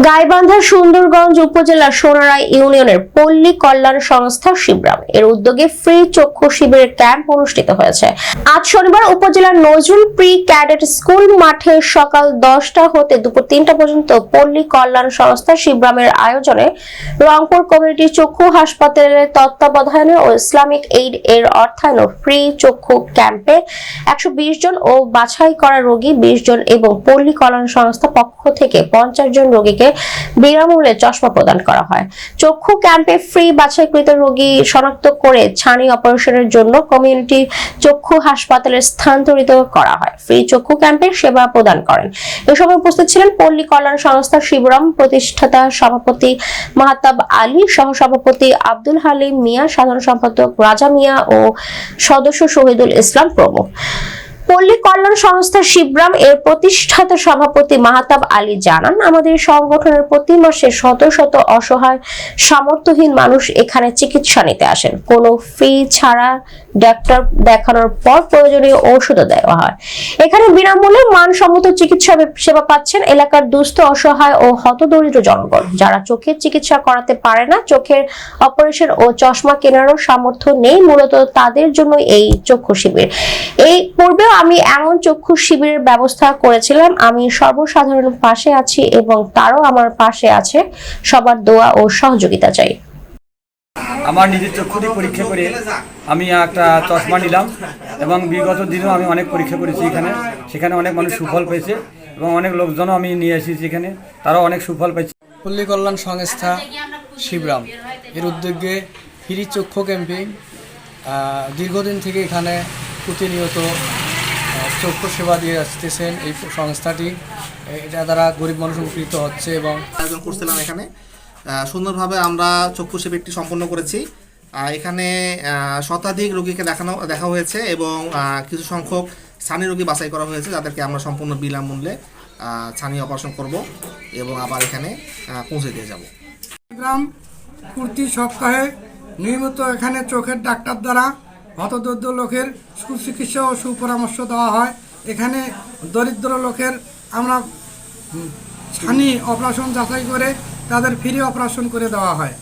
গাইবান্ধার সুন্দরগঞ্জ উপজেলার সোনারাই ইউনিয়নের পল্লী কল্যাণ সংস্থা শিবরাম এর উদ্যোগে ফ্রি চক্ষু শিবিরের ক্যাম্প অনুষ্ঠিত হয়েছে। আজ শনিবার উপজেলার নজরুল প্রি ক্যাডেট স্কুল মাঠে সকাল 10টা হতে দুপুর 3টা পর্যন্ত পল্লী কল্যাণ সংস্থা শিবরামের আয়োজনে রংপুর কমিউনিটি চক্ষু হাসপাতালের তত্ত্বাবধানে ও ইসলামিক এইড এর অর্থায়নে ফ্রি চক্ষু ক্যাম্পে 120 জন ও বাছাই করা রোগী 20 জন এবং পল্লী কল্যাণ সংস্থা পক্ষ থেকে 50 জন রোগীকে বিনামূল্যে চশমা প্রদান করা হয়। চক্ষু ক্যাম্পে ফ্রি বাছাইকৃত রোগী শনাক্ত করে ছানি অপারেশনের জন্য কমিউনিটি চক্ষু হাসপাতালে স্থানান্তরিত করা হয়। ফ্রি চক্ষু ক্যাম্পের সেবা প্রদান করেন। এ সময় উপস্থিত ছিলেন পল্লী কল্যাণ সংস্থা শিবরাম প্রতিষ্ঠাতা সভাপতি মাহতাব আলী, সহসভাপতি আব্দুল হালিম মিয়া, সাধারণ সম্পাদক রাজা মিয়া ও সদস্য শহীদুল ইসলাম প্রমুখ। পল্লী কল্যাণ সংস্থা শিবরাম এর প্রতিষ্ঠাতা সভাপতি মাহতাব আলী জানান, আমাদের সংগঠনের প্রতি মাসে শত শত অসহায় সামর্থ্যহীন মানুষ এখানে চিকিৎসা নিতে আসেন। কোনো ফি ছাড়া ডাক্তার দেখানোর পর প্রয়োজনীয় ঔষধ দেওয়া হয়। এখানে বিনামূল্যে মানসম্মত চিকিৎসা সেবা পাচ্ছেন এলাকার দুস্থ, অসহায় ও হতদরিদ্র জনগণ যারা চোখের চিকিৎসা করাতে পারে না, চোখের অপারেশন ও চশমা কেনারও সামর্থ্য নেই। মূলত তাদের জন্য এই চক্ষু শিবির। এই পূর্বেও আমি এমন চক্ষু শিবিরের ব্যবস্থা করেছিলাম। আমি সর্বসাধারণের পাশে আছি এবং তারাও আমার পাশে আছে। সবার দোয়া ও সহযোগিতা চাই। আমার নিজের চক্ষু দিয়ে পরীক্ষা করে আমি একটা চশমা নিলাম এবং বিগত দিনেও আমি অনেক পরীক্ষা করেছি সেখানে অনেক মানুষ সুফল পেয়েছে এবং অনেক লোকজনও আমি নিয়ে এসেছি এখানে, তারাও অনেক সুফল পেয়েছে। পল্লী কল্যাণ সংস্থা শিবরাম এর উদ্যোগে ফ্রি চক্ষু ক্যাম্পিং দীর্ঘদিন থেকে এখানে প্রতিনিয়ত চক্ষু সেবা দিয়ে আসতেছেন এই সংস্থাটি। এটা দ্বারা গরিব মানুষ উপকৃত হচ্ছে এবং আয়োজন করছিলাম। এখানে সুন্দরভাবে আমরা চক্ষু শিবিরটি সম্পন্ন করেছি। এখানে শতাধিক রোগীকে দেখা হয়েছে এবং কিছু সংখ্যক ছানি রোগী বাছাই করা হয়েছে, যাদেরকে আমরা সম্পূর্ণ বিনামূল্যে ছানি অপারেশন করব এবং আবার এখানে পৌঁছে দিয়ে যাব। শিবরাম প্রতি সপ্তাহে নিয়মিত এখানে চোখের ডাক্তার দ্বারা হতদরিদ্র লোকের সুচিকিৎসা ও সুপরামর্শ দেওয়া হয়। এখানে দরিদ্র লোকের আমরা ছানি অপারেশন যাচাই করে তাদের ফ্রি অপারেশন করে দেওয়া হয়।